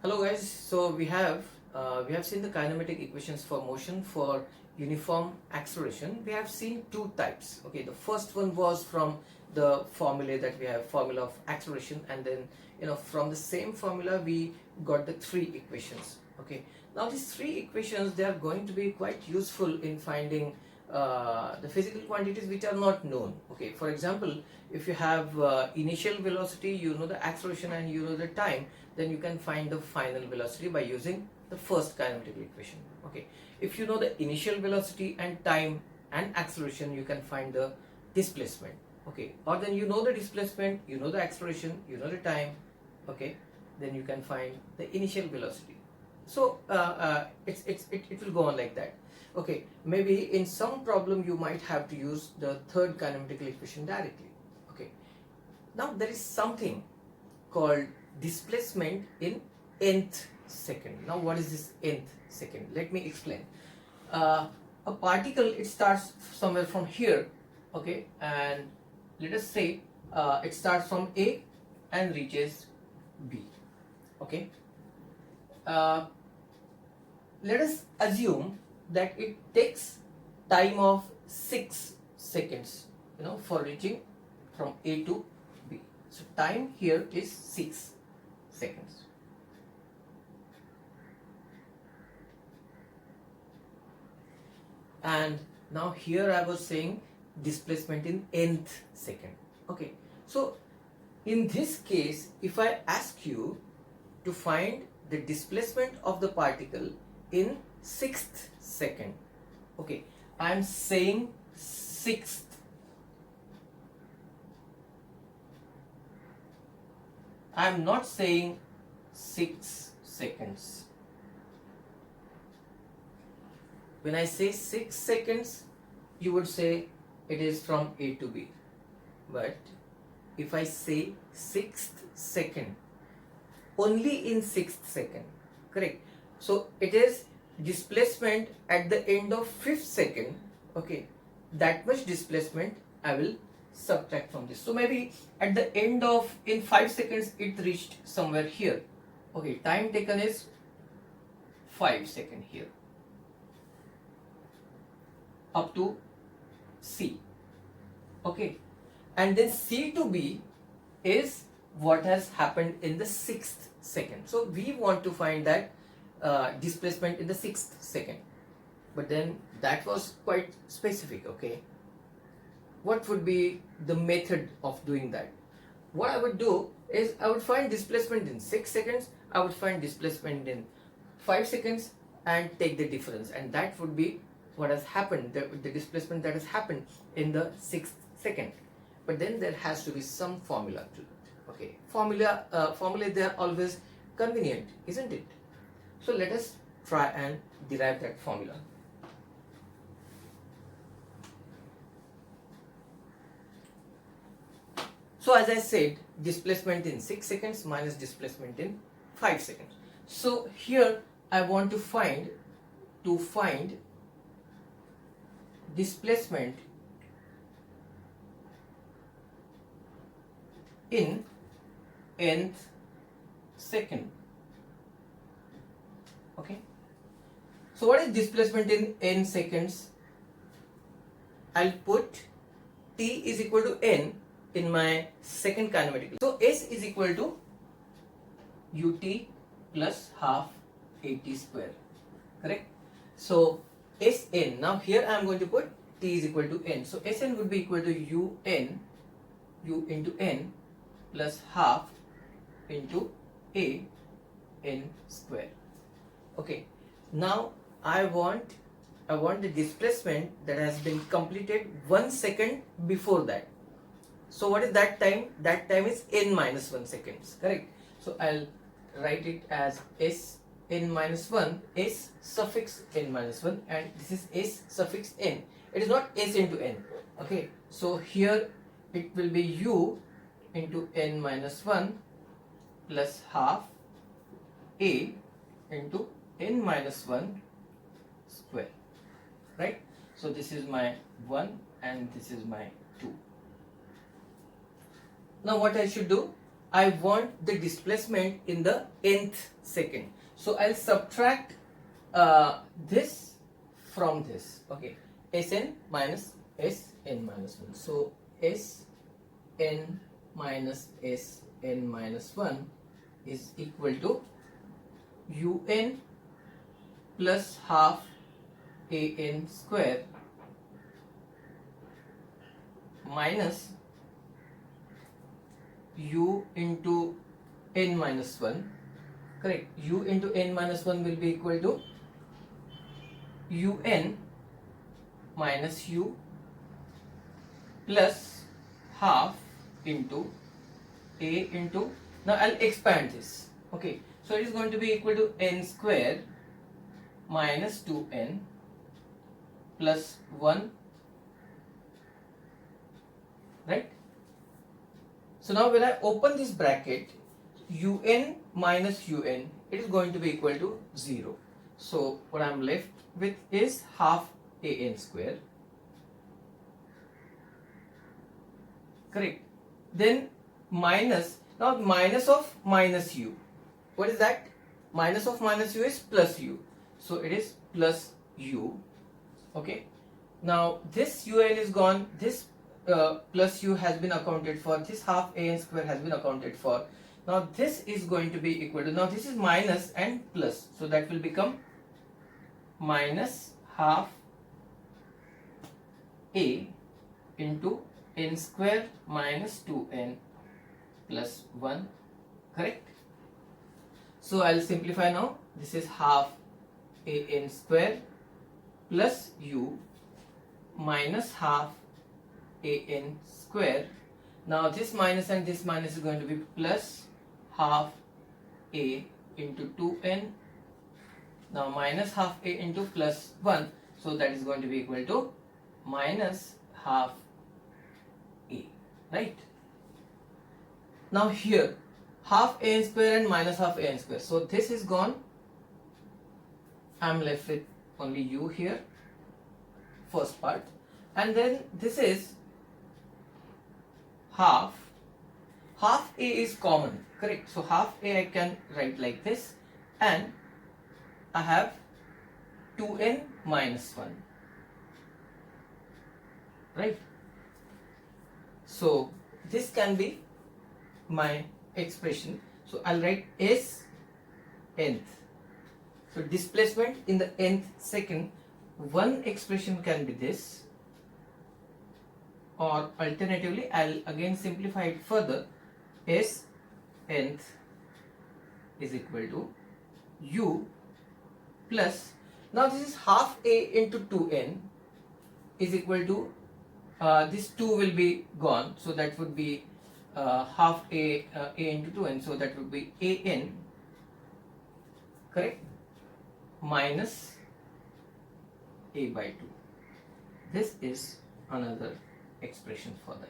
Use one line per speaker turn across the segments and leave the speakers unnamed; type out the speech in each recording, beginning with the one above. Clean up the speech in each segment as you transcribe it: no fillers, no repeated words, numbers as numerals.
Hello guys, so we have seen the kinematic equations for motion for uniform acceleration. We have seen two types. Okay, the first one was from the formula that we have, formula of acceleration, and then from the same formula we got the three equations. Okay, now these three equations, they are going to be quite useful in finding the physical quantities which are not known. Okay, for example, if you have initial velocity, you know the acceleration and you know the time, then you can find the final velocity by using the first kinematic equation. Okay, if you know the initial velocity and time and acceleration, you can find the displacement. Okay, or then you know the displacement, you know the acceleration, you know the time. Okay, then you can find the initial velocity. So it will go on like that. Okay, maybe in some problem you might have to use the third kinematical equation directly. Okay, now there is something called displacement in nth second. Now what is this nth second? Let me explain. A particle, it starts somewhere from here, okay, and let us say it starts from A and reaches B. Okay, let us assume that it takes time of 6 seconds for reaching from A to B. So time here is 6 seconds. And now here I was saying displacement in nth second. Okay, so in this case, if I ask you to find the displacement of the particle in 6th second, okay, I am saying 6th. I am not saying 6 seconds. When I say 6 seconds, you would say it is from A to B. But if I say 6th second, only in 6th second, correct? So it is displacement at the end of 5th second, okay, that much displacement I will subtract from this. So maybe at the end of, in 5 seconds, it reached somewhere here. Okay, time taken is 5 seconds here up to C. Okay, and then C to B is what has happened in the 6th second. So we want to find that displacement in the 6th second, but then that was quite specific. Okay, what would be the method of doing that? What I would do is I would find displacement in 6 seconds, I would find displacement in 5 seconds and take the difference, and that would be what has happened, the displacement that has happened in the 6th second. But then there has to be some formula to it. Okay, formula they are always convenient, isn't it? So let us try and derive that formula. So as I said, displacement in 6 seconds minus displacement in 5 seconds. So here I want to find displacement in nth second. Okay, so what is displacement in n seconds? I'll put t is equal to n in my second kinematic. So s is equal to ut plus half at square, correct? So Sn, now here I am going to put t is equal to n. So Sn would be equal to u into n plus half into a n square. Okay, now I want the displacement that has been completed 1 second before that. So what is that time? That time is n minus 1 seconds, correct? So I'll write it as s n minus 1, s suffix n minus 1, and this is s suffix n. It is not s into n. Okay, so here it will be u into n minus 1 plus half a into n minus 1 square, right? So this is my 1 and this is my 2. Now what I should do? I want the displacement in the nth second. So I'll subtract this from this. Okay, Sn minus Sn minus 1. So Sn minus Sn minus 1 is equal to Un plus half An square minus U into n minus 1. Correct. U into n minus 1 will be equal to Un minus U plus half into A into, now I'll expand this. Okay, so it is going to be equal to n square minus 2n plus 1, right? So now when I open this bracket, Un minus Un, it is going to be equal to 0. So what I am left with is half An square. Correct. Then minus, now minus of minus U. What is that? Minus of minus U is plus U. So it is plus U. Okay. Now this Un is gone. This plus U has been accounted for. This half An square has been accounted for. Now this is going to be equal to, now this is minus and plus. So that will become minus half A into n square minus 2n plus 1. Correct? So I'll simplify now. This is half An square plus U minus half An square. Now this minus and this minus is going to be plus half A into 2n. Now minus half A into plus 1. So that is going to be equal to minus half A. Right? Now here half An square and minus half An square. So this is gone. I am left with only U here. First part. And then this is half A is common, correct? So half A I can write like this, and I have 2n minus 1, right? So this can be my expression. So I'll write S nth. So displacement in the nth second, one expression can be this, or alternatively I'll again simplify it further. S nth is equal to U plus, now this is half A into 2n is equal to, this 2 will be gone, so that would be half A into 2n, so that would be An, correct, minus A by 2. This is another expression for that.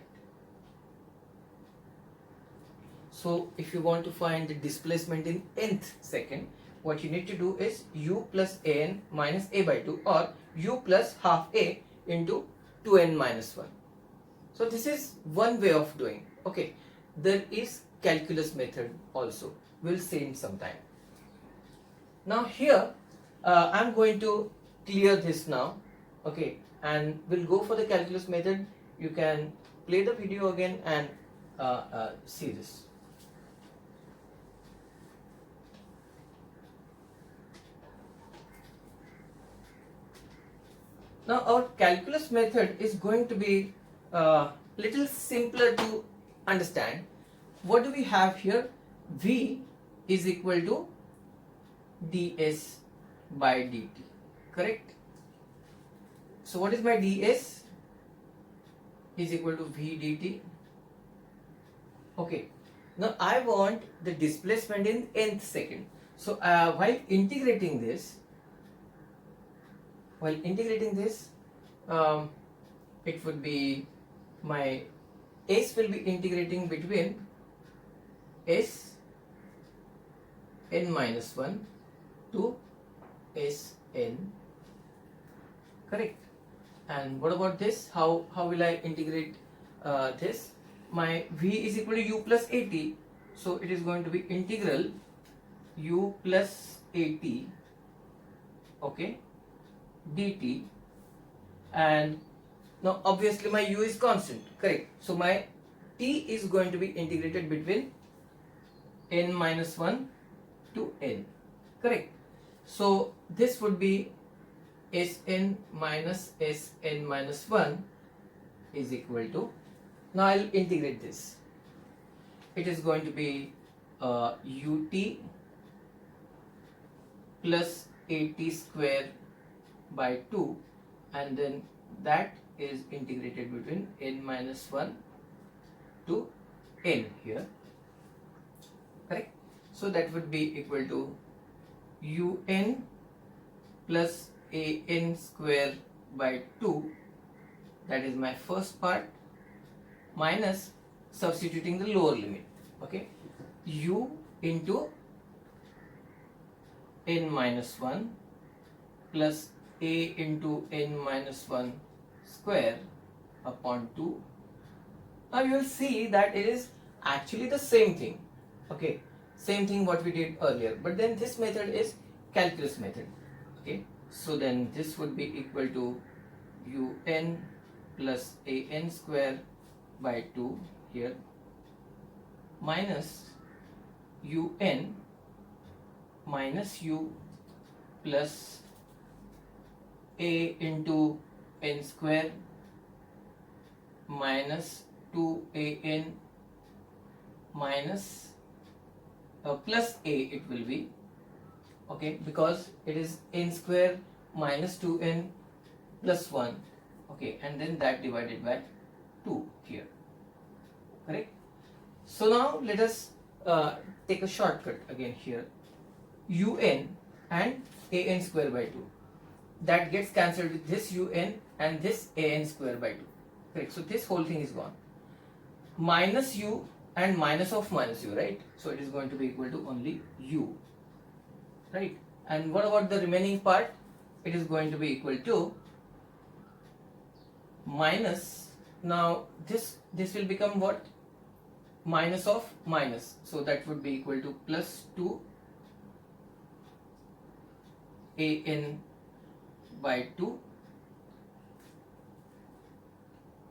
So if you want to find the displacement in nth second, what you need to do is U plus An minus A by 2, or U plus half A into 2n minus 1. So this is one way of doing. Okay, there is calculus method also. We'll see in some time. Now here I'm going to clear this now. Okay, and we'll go for the calculus method. You can play the video again and see this. Now our calculus method is going to be little simpler to understand. What do we have here? V is equal to ds by dt, correct? So what is my ds? Is equal to v dt. Okay, now I want the displacement in nth second. So while integrating this, it would be, my s will be integrating between s n minus 1 to s n, correct? And what about this? How will I integrate this? My v is equal to u plus at So it is going to be integral u plus at, okay, dt, and now obviously my u is constant, correct? So my t is going to be integrated between n minus 1 to n, correct? So this would be Sn minus Sn minus 1 is equal to, now I'll integrate this. It is going to be ut plus at square by 2, and then that is integrated between n minus 1 to n here, correct? So that would be equal to un plus an square by 2, that is my first part, minus substituting the lower limit, okay, u into n minus 1 plus a into n minus 1 square upon 2. Now you will see that it is actually the same thing, okay, same thing what we did earlier, but then this method is calculus method, okay. So then this would be equal to un plus an square by 2 here, minus un minus u plus a into n square minus 2an minus plus a it will be, okay, because it is n square minus 2n plus 1, okay, and then that divided by 2 here, correct? So now let us take a shortcut again here. Un and an square by 2, that gets cancelled with this un and this an square by 2, correct? So this whole thing is gone. Minus u and minus of minus u, right? So it is going to be equal to only u, right? And what about the remaining part? It is going to be equal to minus, now this will become what? Minus of minus, so that would be equal to plus 2 an by 2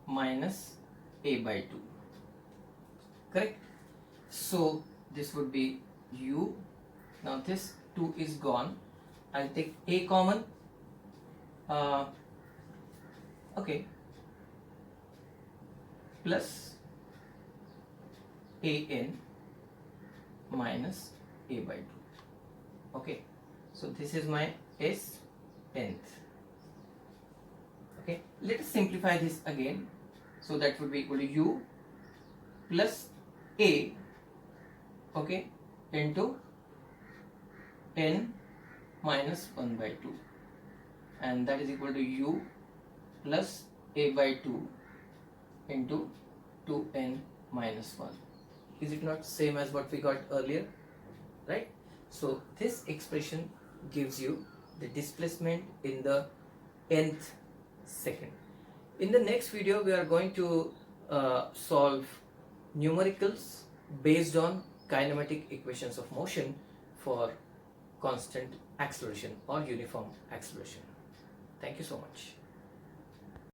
minus a by 2, correct? So this would be u, now this 2 is gone, I'll take a common, okay, plus an minus a by 2, okay. So this is my s nth, okay. Let us simplify this again, so that would be equal to u plus a, okay, into n minus 1 by 2, and that is equal to u plus a by 2 into 2n minus 1. Is it not same as what we got earlier, right? So this expression gives you the displacement in the nth second. In the next video we are going to solve numericals based on kinematic equations of motion for constant acceleration or uniform acceleration. Thank you so much.